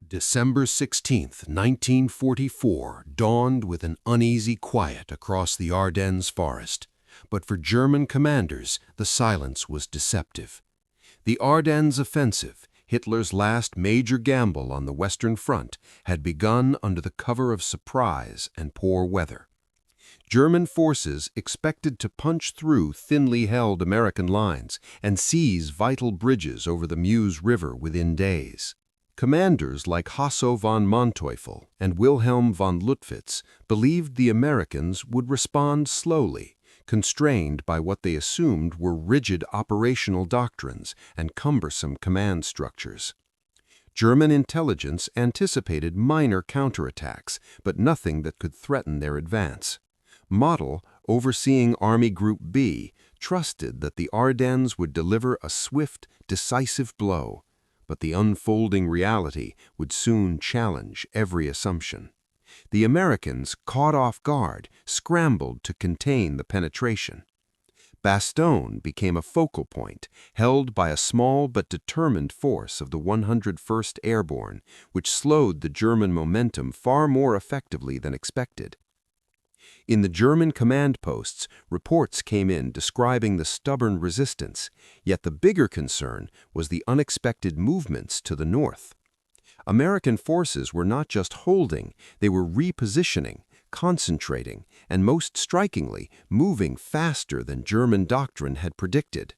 December 16, 1944, dawned with an uneasy quiet across the Ardennes forest, but for German commanders, the silence was deceptive. The Ardennes offensive, Hitler's last major gamble on the Western Front, had begun under the cover of surprise and poor weather. German forces expected to punch through thinly held American lines and seize vital bridges over the Meuse River within days. Commanders like Hasso von Manteuffel and Wilhelm von Lüttwitz believed the Americans would respond slowly, constrained by what they assumed were rigid operational doctrines and cumbersome command structures. German intelligence anticipated minor counterattacks, but nothing that could threaten their advance. Model, overseeing Army Group B, trusted that the Ardennes would deliver a swift, decisive blow, but the unfolding reality would soon challenge every assumption. The Americans, caught off guard, scrambled to contain the penetration. Bastogne became a focal point, held by a small but determined force of the 101st Airborne, which slowed the German momentum far more effectively than expected. In the German command posts, reports came in describing the stubborn resistance, yet the bigger concern was the unexpected movements to the north. American forces were not just holding, they were repositioning, concentrating, and most strikingly, moving faster than German doctrine had predicted.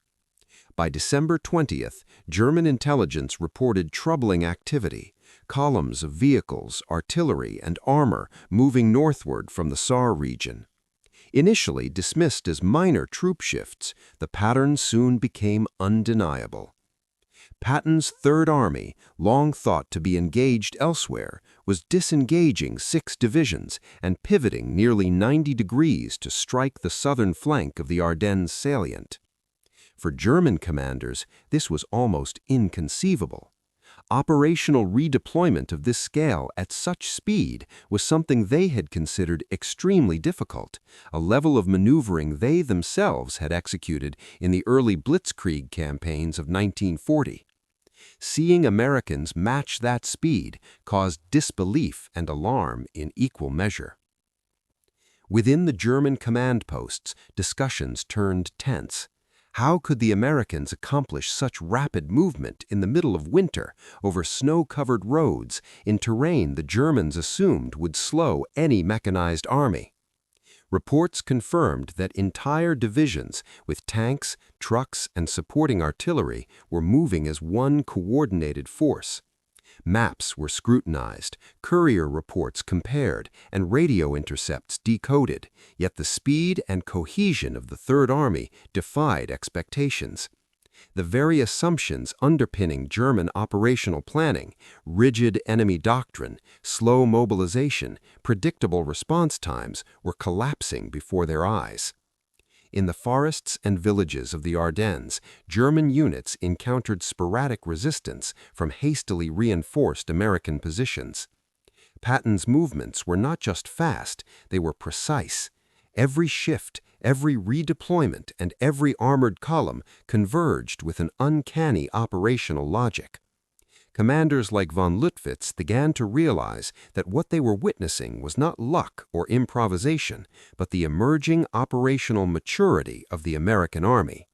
By December 20th, German intelligence reported troubling activity. Columns of vehicles, artillery, and armor moving northward from the Saar region. Initially dismissed as minor troop shifts, the pattern soon became undeniable. Patton's Third Army, long thought to be engaged elsewhere, was disengaging 6 divisions and pivoting nearly 90 degrees to strike the southern flank of the Ardennes salient. For German commanders, this was almost inconceivable. Operational redeployment of this scale at such speed was something they had considered extremely difficult, a level of maneuvering they themselves had executed in the early Blitzkrieg campaigns of 1940. Seeing Americans match that speed caused disbelief and alarm in equal measure. Within the German command posts, discussions turned tense. How could the Americans accomplish such rapid movement in the middle of winter over snow-covered roads in terrain the Germans assumed would slow any mechanized army? Reports confirmed that entire divisions with tanks, trucks, and supporting artillery were moving as one coordinated force. Maps were scrutinized, courier reports compared, and radio intercepts decoded, yet the speed and cohesion of the Third Army defied expectations. The very assumptions underpinning German operational planning, rigid enemy doctrine, slow mobilization, predictable response times, were collapsing before their eyes. In the forests and villages of the Ardennes, German units encountered sporadic resistance from hastily reinforced American positions. Patton's movements were not just fast, they were precise. Every shift, every redeployment, and every armored column converged with an uncanny operational logic. Commanders like von Lüttwitz began to realize that what they were witnessing was not luck or improvisation, but the emerging operational maturity of the American Army.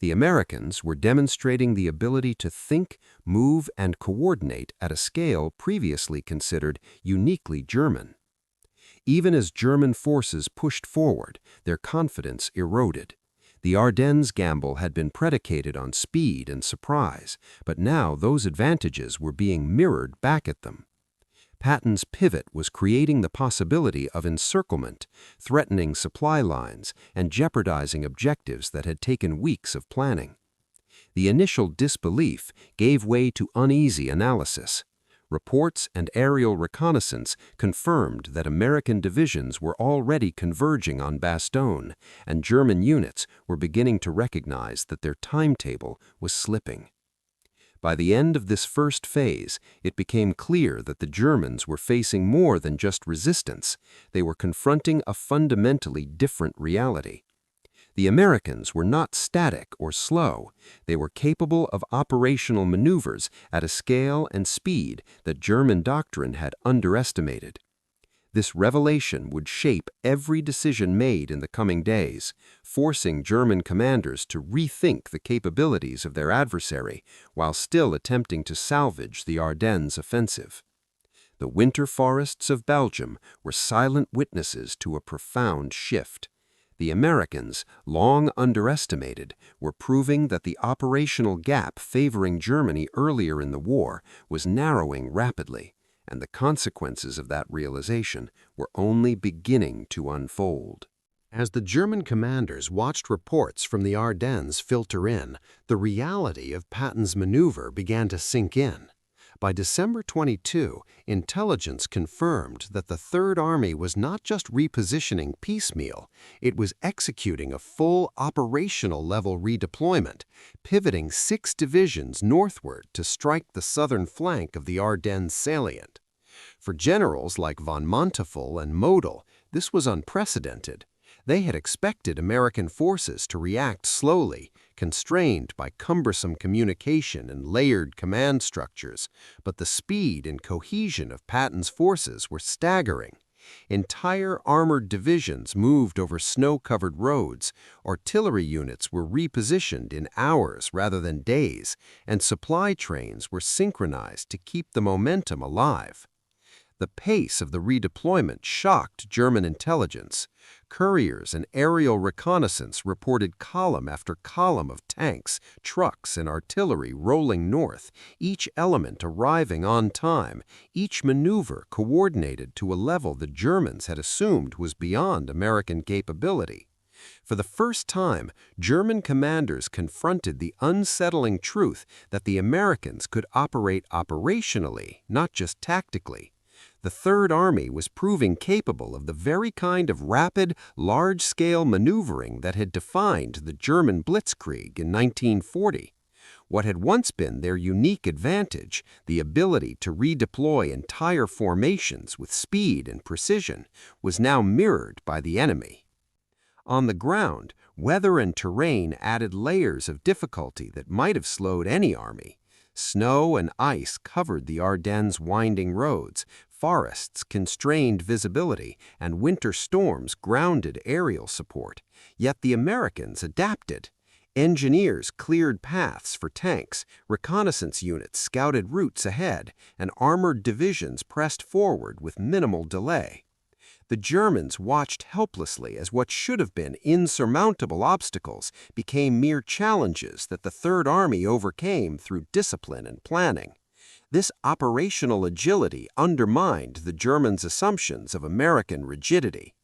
The Americans were demonstrating the ability to think, move, and coordinate at a scale previously considered uniquely German. Even as German forces pushed forward, their confidence eroded. The Ardennes gamble had been predicated on speed and surprise, but now those advantages were being mirrored back at them. Patton's pivot was creating the possibility of encirclement, threatening supply lines, and jeopardizing objectives that had taken weeks of planning. The initial disbelief gave way to uneasy analysis. Reports and aerial reconnaissance confirmed that American divisions were already converging on Bastogne, and German units were beginning to recognize that their timetable was slipping. By the end of this first phase, it became clear that the Germans were facing more than just resistance. They were confronting a fundamentally different reality. The Americans were not static or slow. They were capable of operational maneuvers at a scale and speed that German doctrine had underestimated. This revelation would shape every decision made in the coming days, forcing German commanders to rethink the capabilities of their adversary while still attempting to salvage the Ardennes offensive. The winter forests of Belgium were silent witnesses to a profound shift. The Americans, long underestimated, were proving that the operational gap favoring Germany earlier in the war was narrowing rapidly, and the consequences of that realization were only beginning to unfold. As the German commanders watched reports from the Ardennes filter in, the reality of Patton's maneuver began to sink in. By December 22, intelligence confirmed that the Third Army was not just repositioning piecemeal, it was executing a full operational-level redeployment, pivoting 6 divisions northward to strike the southern flank of the Ardennes salient. For generals like von Manteuffel and Model, this was unprecedented. They had expected American forces to react slowly, constrained by cumbersome communication and layered command structures, but the speed and cohesion of Patton's forces were staggering. Entire armored divisions moved over snow-covered roads, artillery units were repositioned in hours rather than days, and supply trains were synchronized to keep the momentum alive. The pace of the redeployment shocked German intelligence. Couriers and aerial reconnaissance reported column after column of tanks, trucks, and artillery rolling north, each element arriving on time, each maneuver coordinated to a level the Germans had assumed was beyond American capability. For the first time, German commanders confronted the unsettling truth that the Americans could operate operationally, not just tactically. The Third Army was proving capable of the very kind of rapid, large-scale maneuvering that had defined the German blitzkrieg in 1940. What had once been their unique advantage, the ability to redeploy entire formations with speed and precision, was now mirrored by the enemy. On the ground, weather and terrain added layers of difficulty that might have slowed any army. Snow and ice covered the Ardennes' winding roads, forests constrained visibility, and winter storms grounded aerial support. Yet the Americans adapted. Engineers cleared paths for tanks, reconnaissance units scouted routes ahead, and armored divisions pressed forward with minimal delay. The Germans watched helplessly as what should have been insurmountable obstacles became mere challenges that the Third Army overcame through discipline and planning. This operational agility undermined the Germans' assumptions of American rigidity.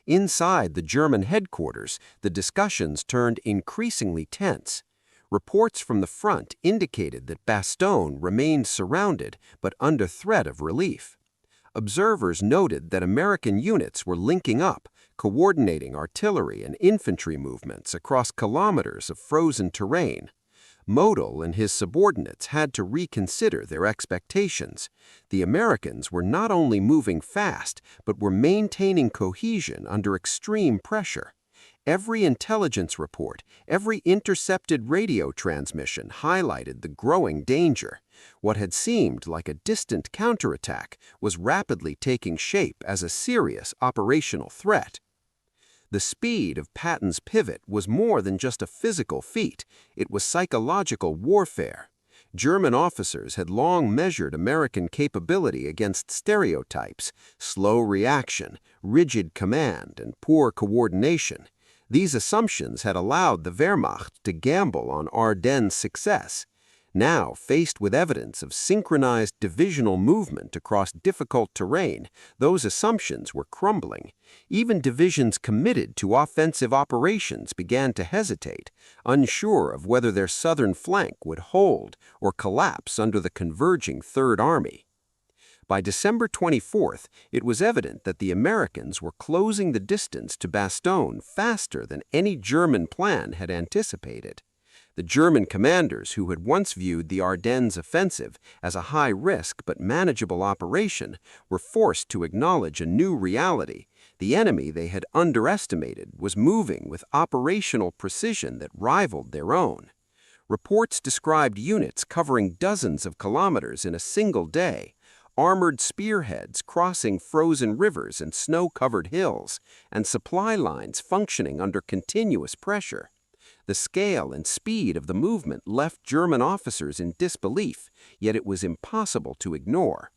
Inside the German headquarters, the discussions turned increasingly tense. Reports from the front indicated that Bastogne remained surrounded but under threat of relief. Observers noted that American units were linking up, coordinating artillery and infantry movements across kilometers of frozen terrain. Model and his subordinates had to reconsider their expectations. The Americans were not only moving fast, but were maintaining cohesion under extreme pressure. Every intelligence report, every intercepted radio transmission highlighted the growing danger. What had seemed like a distant counterattack was rapidly taking shape as a serious operational threat. The speed of Patton's pivot was more than just a physical feat, it was psychological warfare. German officers had long measured American capability against stereotypes, slow reaction, rigid command, and poor coordination. These assumptions had allowed the Wehrmacht to gamble on Ardennes' success. Now, faced with evidence of synchronized divisional movement across difficult terrain, those assumptions were crumbling. Even divisions committed to offensive operations began to hesitate, unsure of whether their southern flank would hold or collapse under the converging Third Army. By December 24th, it was evident that the Americans were closing the distance to Bastogne faster than any German plan had anticipated. The German commanders who had once viewed the Ardennes offensive as a high-risk but manageable operation were forced to acknowledge a new reality. The enemy they had underestimated was moving with operational precision that rivaled their own. Reports described units covering dozens of kilometers in a single day, armored spearheads crossing frozen rivers and snow-covered hills, and supply lines functioning under continuous pressure. The scale and speed of the movement left German officers in disbelief, yet it was impossible to ignore.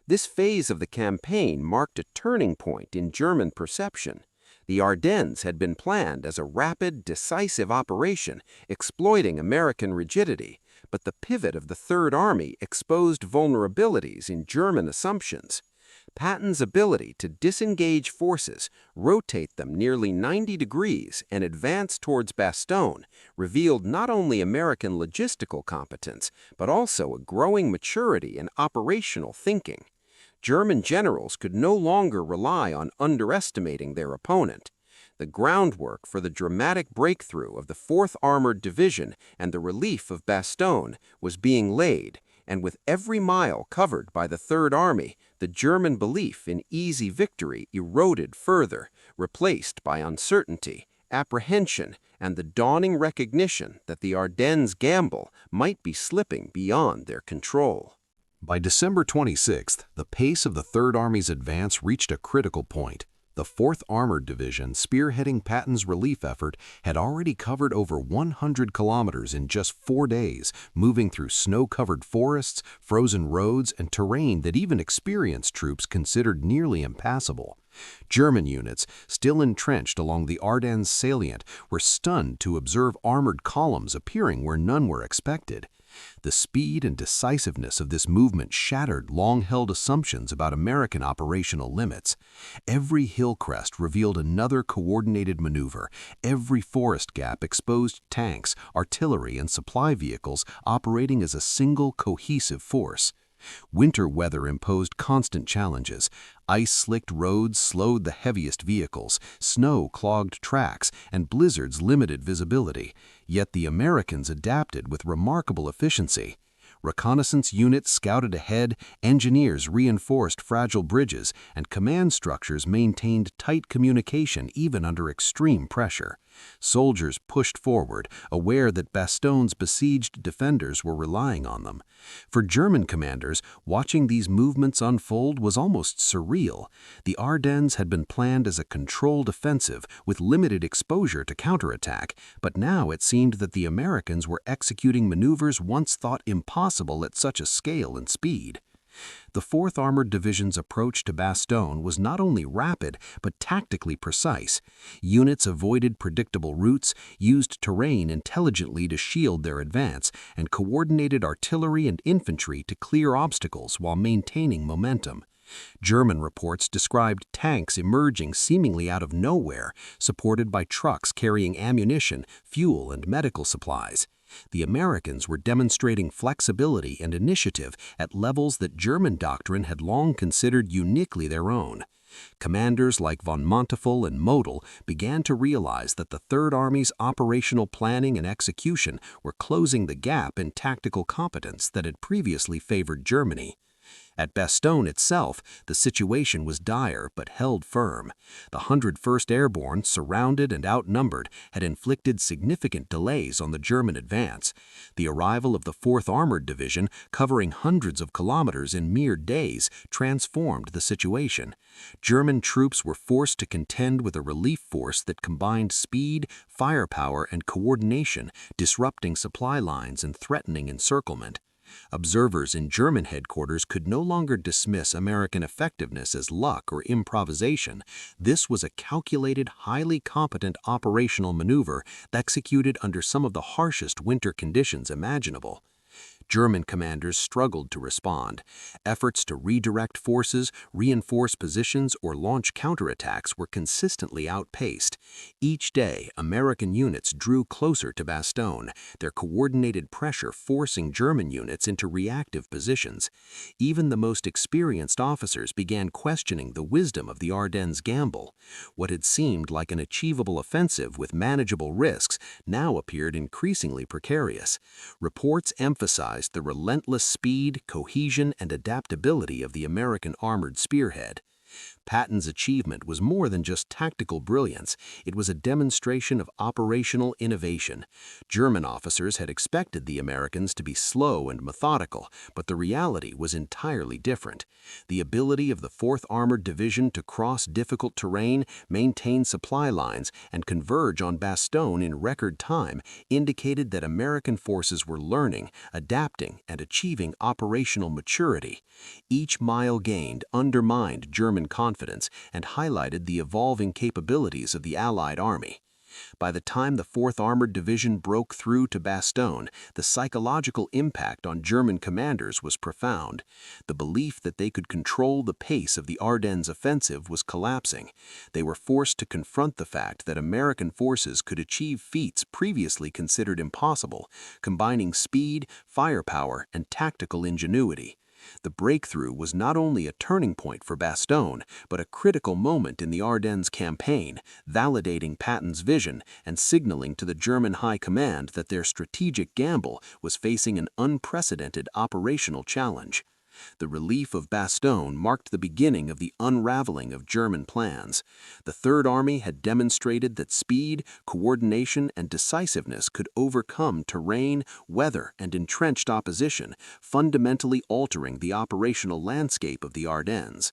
This phase of the campaign marked a turning point in German perception. The Ardennes had been planned as a rapid, decisive operation, exploiting American rigidity, but the pivot of the Third Army exposed vulnerabilities in German assumptions. Patton's ability to disengage forces, rotate them nearly 90 degrees, and advance towards Bastogne revealed not only American logistical competence, but also a growing maturity in operational thinking. German generals could no longer rely on underestimating their opponent. The groundwork for the dramatic breakthrough of the 4th Armored Division and the relief of Bastogne was being laid, and with every mile covered by the Third Army, the German belief in easy victory eroded further, replaced by uncertainty, apprehension, and the dawning recognition that the Ardennes gamble might be slipping beyond their control. By December 26th, the pace of the Third Army's advance reached a critical point. The 4th Armored Division, spearheading Patton's relief effort, had already covered over 100 kilometers in just 4 days, moving through snow-covered forests, frozen roads, and terrain that even experienced troops considered nearly impassable. German units, still entrenched along the Ardennes salient, were stunned to observe armored columns appearing where none were expected. The speed and decisiveness of this movement shattered long-held assumptions about American operational limits. Every hill crest revealed another coordinated maneuver. Every forest gap exposed tanks, artillery, and supply vehicles operating as a single cohesive force. Winter weather imposed constant challenges. Ice-slicked roads slowed the heaviest vehicles, snow clogged tracks, and blizzards limited visibility. Yet the Americans adapted with remarkable efficiency. Reconnaissance units scouted ahead, engineers reinforced fragile bridges, and command structures maintained tight communication even under extreme pressure. Soldiers pushed forward, aware that Bastogne's besieged defenders were relying on them. For German commanders, watching these movements unfold was almost surreal. The Ardennes had been planned as a controlled offensive with limited exposure to counterattack, but now it seemed that the Americans were executing maneuvers once thought impossible at such a scale and speed. The 4th Armored Division's approach to Bastogne was not only rapid, but tactically precise. Units avoided predictable routes, used terrain intelligently to shield their advance, and coordinated artillery and infantry to clear obstacles while maintaining momentum. German reports described tanks emerging seemingly out of nowhere, supported by trucks carrying ammunition, fuel, and medical supplies. The Americans were demonstrating flexibility and initiative at levels that German doctrine had long considered uniquely their own. Commanders like von Manteuffel and Model began to realize that the Third Army's operational planning and execution were closing the gap in tactical competence that had previously favored Germany. At Bastogne itself, the situation was dire but held firm. The 101st Airborne, surrounded and outnumbered, had inflicted significant delays on the German advance. The arrival of the 4th Armored Division, covering hundreds of kilometers in mere days, transformed the situation. German troops were forced to contend with a relief force that combined speed, firepower, and coordination, disrupting supply lines and threatening encirclement. Observers in German headquarters could no longer dismiss American effectiveness as luck or improvisation. This was a calculated, highly competent operational maneuver executed under some of the harshest winter conditions imaginable. German commanders struggled to respond. Efforts to redirect forces, reinforce positions, or launch counterattacks were consistently outpaced. Each day, American units drew closer to Bastogne, their coordinated pressure forcing German units into reactive positions. Even the most experienced officers began questioning the wisdom of the Ardennes gamble. What had seemed like an achievable offensive with manageable risks now appeared increasingly precarious. Reports emphasized the relentless speed, cohesion, and adaptability of the American armored spearhead. Patton's achievement was more than just tactical brilliance, it was a demonstration of operational innovation. German officers had expected the Americans to be slow and methodical, but the reality was entirely different. The ability of the 4th Armored Division to cross difficult terrain, maintain supply lines, and converge on Bastogne in record time indicated that American forces were learning, adapting, and achieving operational maturity. Each mile gained undermined German confidence and highlighted the evolving capabilities of the Allied Army. By the time the 4th Armored Division broke through to Bastogne, the psychological impact on German commanders was profound. The belief that they could control the pace of the Ardennes offensive was collapsing. They were forced to confront the fact that American forces could achieve feats previously considered impossible, combining speed, firepower, and tactical ingenuity. The breakthrough was not only a turning point for Bastogne, but a critical moment in the Ardennes campaign, validating Patton's vision and signaling to the German High Command that their strategic gamble was facing an unprecedented operational challenge. The relief of Bastogne marked the beginning of the unraveling of German plans. The Third Army had demonstrated that speed, coordination, and decisiveness could overcome terrain, weather, and entrenched opposition, fundamentally altering the operational landscape of the Ardennes.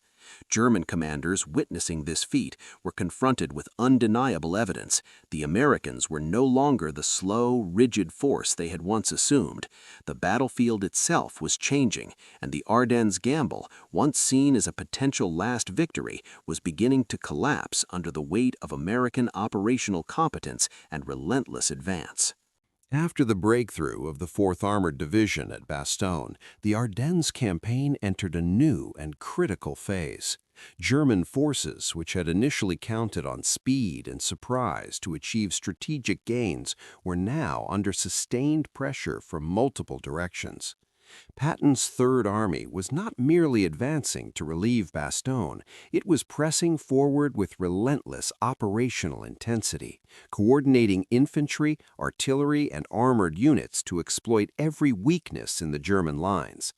German commanders witnessing this feat were confronted with undeniable evidence. The Americans were no longer the slow, rigid force they had once assumed. The battlefield itself was changing, and the Ardennes gamble, once seen as a potential last victory, was beginning to collapse under the weight of American operational competence and relentless advance. After the breakthrough of the 4th Armored Division at Bastogne, the Ardennes campaign entered a new and critical phase. German forces, which had initially counted on speed and surprise to achieve strategic gains, were now under sustained pressure from multiple directions. Patton's Third Army was not merely advancing to relieve Bastogne, it was pressing forward with relentless operational intensity, coordinating infantry, artillery, and armored units to exploit every weakness in the German lines.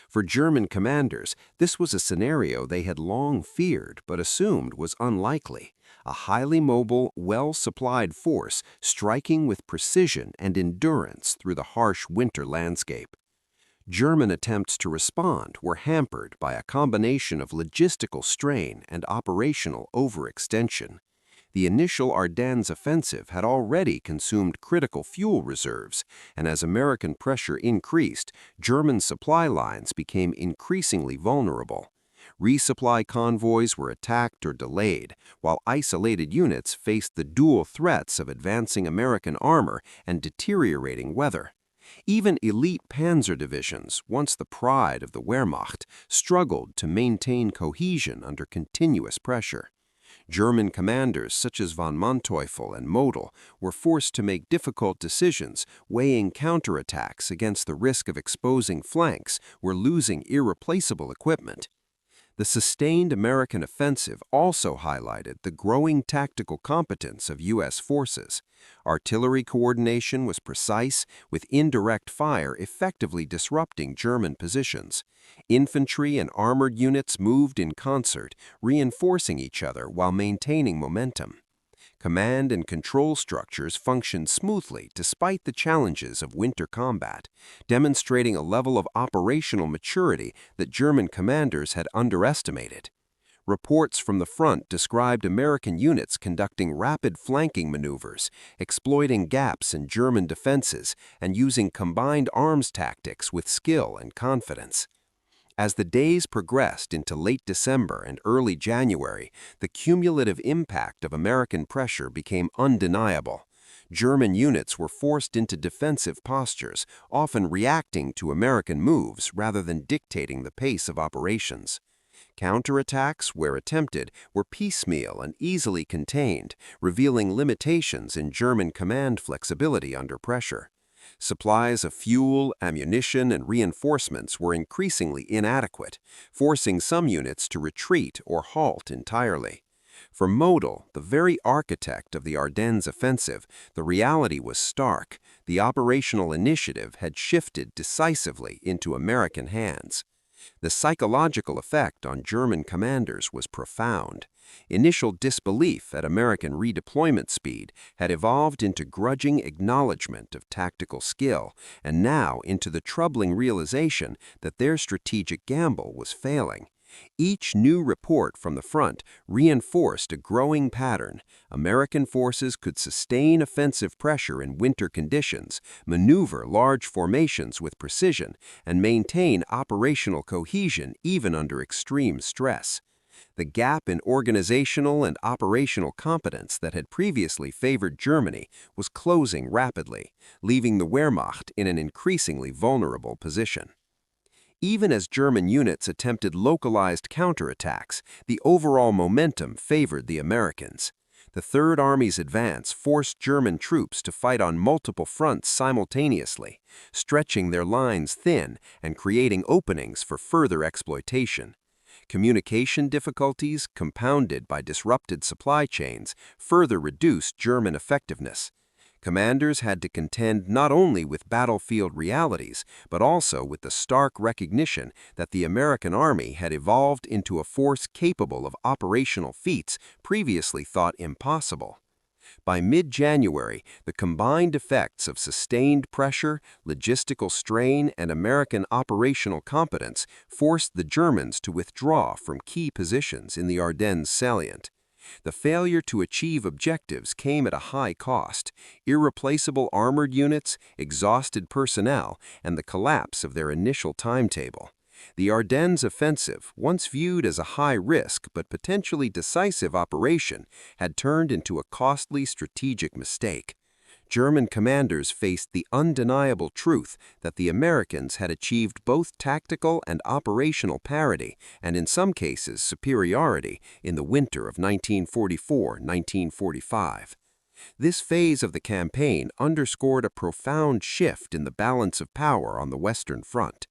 For German commanders, this was a scenario they had long feared but assumed was unlikely. A highly mobile, well-supplied force striking with precision and endurance through the harsh winter landscape. German attempts to respond were hampered by a combination of logistical strain and operational overextension. The initial Ardennes offensive had already consumed critical fuel reserves, and as American pressure increased, German supply lines became increasingly vulnerable. Resupply convoys were attacked or delayed, while isolated units faced the dual threats of advancing American armor and deteriorating weather. Even elite panzer divisions, once the pride of the Wehrmacht, struggled to maintain cohesion under continuous pressure. German commanders such as von Manteuffel and Model were forced to make difficult decisions, weighing counterattacks against the risk of exposing flanks or losing irreplaceable equipment. The sustained American offensive also highlighted the growing tactical competence of U.S. forces. Artillery coordination was precise, with indirect fire effectively disrupting German positions. Infantry and armored units moved in concert, reinforcing each other while maintaining momentum. Command and control structures functioned smoothly despite the challenges of winter combat, demonstrating a level of operational maturity that German commanders had underestimated. Reports from the front described American units conducting rapid flanking maneuvers, exploiting gaps in German defenses, and using combined arms tactics with skill and confidence. As the days progressed into late December and early January, the cumulative impact of American pressure became undeniable. German units were forced into defensive postures, often reacting to American moves rather than dictating the pace of operations. Counterattacks, where attempted, were piecemeal and easily contained, revealing limitations in German command flexibility under pressure. Supplies of fuel, ammunition, and reinforcements were increasingly inadequate, forcing some units to retreat or halt entirely. For Model, the very architect of the Ardennes offensive, the reality was stark. The operational initiative had shifted decisively into American hands. The psychological effect on German commanders was profound. Initial disbelief at American redeployment speed had evolved into grudging acknowledgement of tactical skill, and now into the troubling realization that their strategic gamble was failing. Each new report from the front reinforced a growing pattern. American forces could sustain offensive pressure in winter conditions, maneuver large formations with precision, and maintain operational cohesion even under extreme stress. The gap in organizational and operational competence that had previously favored Germany was closing rapidly, leaving the Wehrmacht in an increasingly vulnerable position. Even as German units attempted localized counterattacks, the overall momentum favored the Americans. The Third Army's advance forced German troops to fight on multiple fronts simultaneously, stretching their lines thin and creating openings for further exploitation. Communication difficulties, compounded by disrupted supply chains, further reduced German effectiveness. Commanders had to contend not only with battlefield realities, but also with the stark recognition that the American Army had evolved into a force capable of operational feats previously thought impossible. By mid-January, the combined effects of sustained pressure, logistical strain, and American operational competence forced the Germans to withdraw from key positions in the Ardennes salient. The failure to achieve objectives came at a high cost: irreplaceable armored units, exhausted personnel, and the collapse of their initial timetable. The Ardennes offensive, once viewed as a high-risk but potentially decisive operation, had turned into a costly strategic mistake. German commanders faced the undeniable truth that the Americans had achieved both tactical and operational parity, and in some cases superiority, in the winter of 1944-1945. This phase of the campaign underscored a profound shift in the balance of power on the Western Front.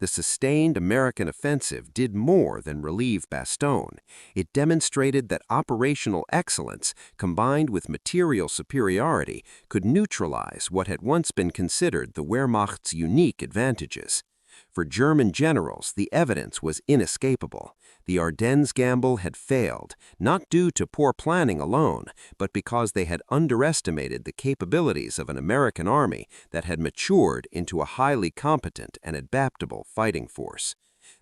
The sustained American offensive did more than relieve Bastogne. It demonstrated that operational excellence, combined with material superiority, could neutralize what had once been considered the Wehrmacht's unique advantages. For German generals, the evidence was inescapable. The Ardennes gamble had failed, not due to poor planning alone, but because they had underestimated the capabilities of an American army that had matured into a highly competent and adaptable fighting force.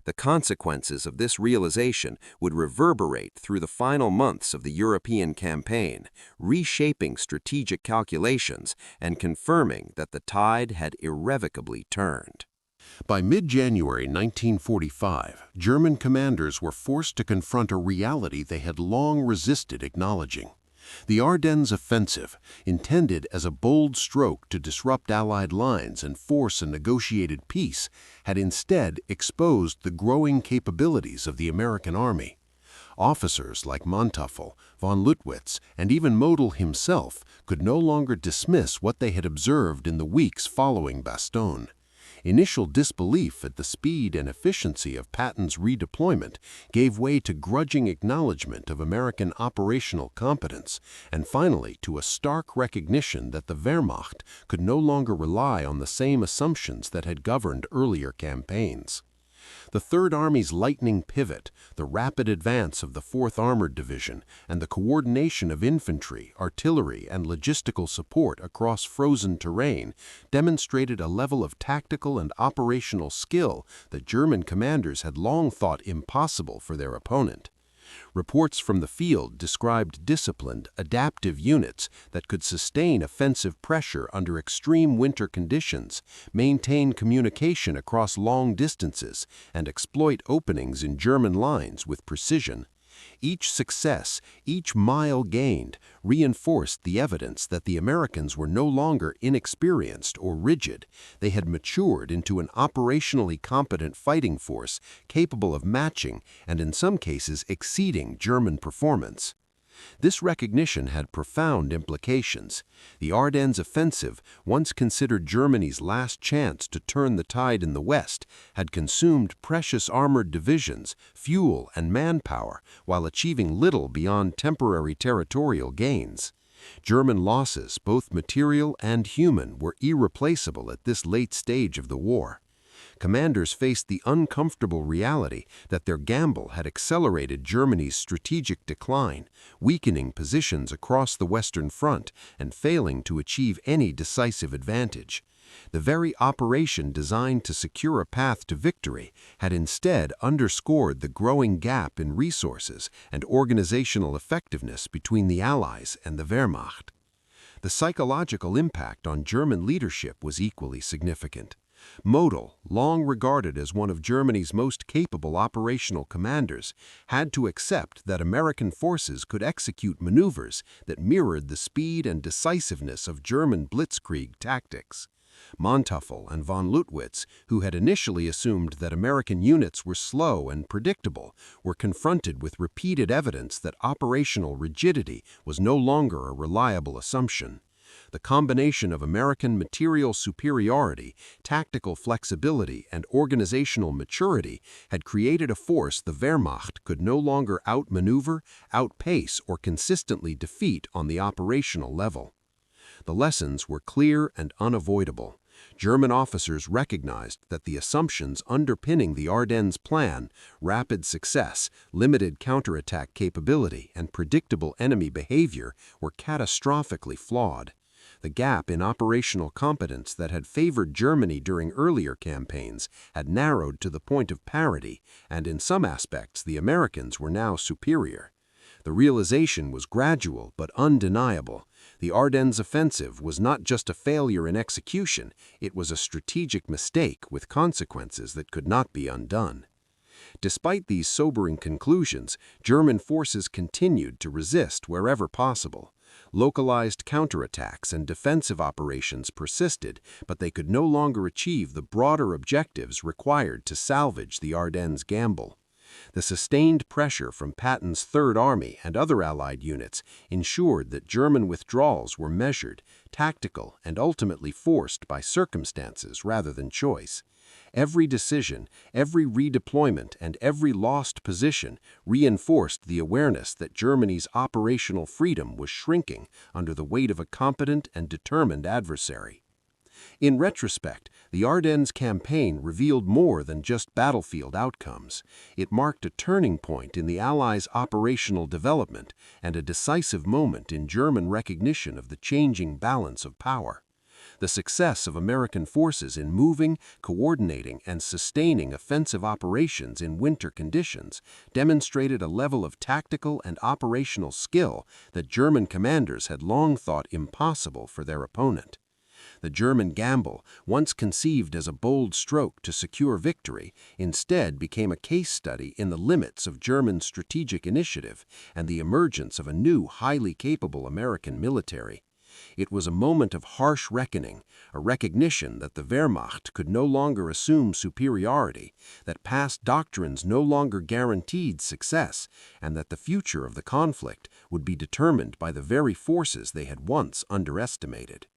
The consequences of this realization would reverberate through the final months of the European campaign, reshaping strategic calculations and confirming that the tide had irrevocably turned. By mid-January 1945, German commanders were forced to confront a reality they had long resisted acknowledging. The Ardennes offensive, intended as a bold stroke to disrupt Allied lines and force a negotiated peace, had instead exposed the growing capabilities of the American Army. Officers like Manteuffel, von Lüttwitz, and even Model himself could no longer dismiss what they had observed in the weeks following Bastogne. Initial disbelief at the speed and efficiency of Patton's redeployment gave way to grudging acknowledgement of American operational competence, and finally to a stark recognition that the Wehrmacht could no longer rely on the same assumptions that had governed earlier campaigns. The Third Army's lightning pivot, the rapid advance of the 4th Armored Division, and the coordination of infantry, artillery, and logistical support across frozen terrain demonstrated a level of tactical and operational skill that German commanders had long thought impossible for their opponent. Reports from the field described disciplined, adaptive units that could sustain offensive pressure under extreme winter conditions, maintain communication across long distances, and exploit openings in German lines with precision. Each success, each mile gained, reinforced the evidence that the Americans were no longer inexperienced or rigid. They had matured into an operationally competent fighting force capable of matching and in some cases exceeding German performance. This recognition had profound implications. The Ardennes offensive, once considered Germany's last chance to turn the tide in the West, had consumed precious armored divisions, fuel, and manpower while achieving little beyond temporary territorial gains. German losses, both material and human, were irreplaceable at this late stage of the war. Commanders faced the uncomfortable reality that their gamble had accelerated Germany's strategic decline, weakening positions across the Western Front and failing to achieve any decisive advantage. The very operation designed to secure a path to victory had instead underscored the growing gap in resources and organizational effectiveness between the Allies and the Wehrmacht. The psychological impact on German leadership was equally significant. Model, long regarded as one of Germany's most capable operational commanders, had to accept that American forces could execute maneuvers that mirrored the speed and decisiveness of German blitzkrieg tactics. Manteuffel and von Lüttwitz, who had initially assumed that American units were slow and predictable, were confronted with repeated evidence that operational rigidity was no longer a reliable assumption. The combination of American material superiority, tactical flexibility, and organizational maturity had created a force the Wehrmacht could no longer outmaneuver, outpace, or consistently defeat on the operational level. The lessons were clear and unavoidable. German officers recognized that the assumptions underpinning the Ardennes plan, rapid success, limited counterattack capability, and predictable enemy behavior, were catastrophically flawed. The gap in operational competence that had favored Germany during earlier campaigns had narrowed to the point of parity, and in some aspects the Americans were now superior. The realization was gradual but undeniable. The Ardennes offensive was not just a failure in execution, it was a strategic mistake with consequences that could not be undone. Despite these sobering conclusions, German forces continued to resist wherever possible. Localized counterattacks and defensive operations persisted, but they could no longer achieve the broader objectives required to salvage the Ardennes gamble. The sustained pressure from Patton's Third Army and other Allied units ensured that German withdrawals were measured, tactical, and ultimately forced by circumstances rather than choice. Every decision, every redeployment, and every lost position reinforced the awareness that Germany's operational freedom was shrinking under the weight of a competent and determined adversary. In retrospect, the Ardennes campaign revealed more than just battlefield outcomes. It marked a turning point in the Allies' operational development and a decisive moment in German recognition of the changing balance of power. The success of American forces in moving, coordinating, and sustaining offensive operations in winter conditions demonstrated a level of tactical and operational skill that German commanders had long thought impossible for their opponent. The German gamble, once conceived as a bold stroke to secure victory, instead became a case study in the limits of German strategic initiative and the emergence of a new, highly capable American military. It was a moment of harsh reckoning, a recognition that the Wehrmacht could no longer assume superiority, that past doctrines no longer guaranteed success, and that the future of the conflict would be determined by the very forces they had once underestimated.